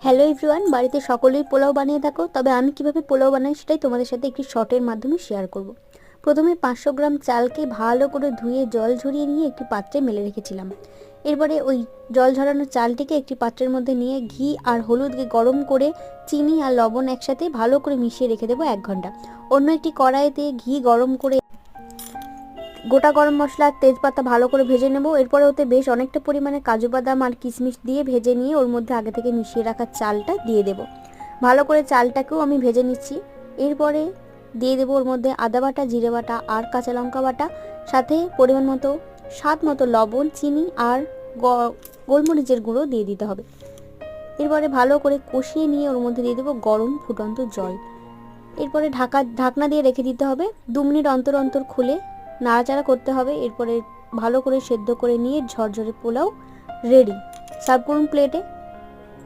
Hello everyone, বাড়িতে সকলেই পোলাও বানিয়ে থাকো, তবে আমি কিভাবে পোলাও বানাই সেটাই তোমাদের সাথে একটি শর্টের মাধ্যমে শেয়ার করব। প্রথমে 500 গ্রাম চালকে ভালো করে ধুয়ে জল ঝরিয়ে নিয়ে একটি পাত্রে মেলে রেখেছিলাম। এরপরে ওই জল ঝরানো চালটিকে একটি পাত্রের মধ্যে নিয়ে ঘি আর হলুদকে গরম করে চিনি আর লবণ একসাথে ভালো করে মিশিয়ে রেখে দেবো 1 ঘন্টা। অন্য একটি কড়াইতে ঘি গরম করে গোটা গরম মশলা আর তেজপাতা ভালো করে ভেজে নেব। এরপরে ওতে বেশ অনেকটা পরিমাণে কাজু বাদাম আর কিশমিশ দিয়ে ভেজে নিয়ে ওর মধ্যে আগে থেকে মিশিয়ে রাখা চালটা দিয়ে দেব। ভালো করে চালটাকেও আমি ভেজে নিচ্ছি। এরপরে দিয়ে দেবো ওর মধ্যে আদা বাটা, জিরে বাটা আর কাঁচা লঙ্কা বাটা, সাথে পরিমাণ মতো স্বাদ মতো লবণ, চিনি আর গোলমরিচের গুঁড়ো দিয়ে দিতে হবে। এরপরে ভালো করে কষিয়ে নিয়ে ওর মধ্যে দিয়ে দেবো গরম ফুটন্ত জল। এরপরে ঢাকনা দিয়ে রেখে দিতে হবে। 2 মিনিট অন্তর অন্তর খুলে নাড়াচাড়া করতে হবে। এরপরে ভালো করে সেদ্ধ করে নিয়ে ঝরঝরে পোলাও রেডি। সার্ভ করুন প্লেটে।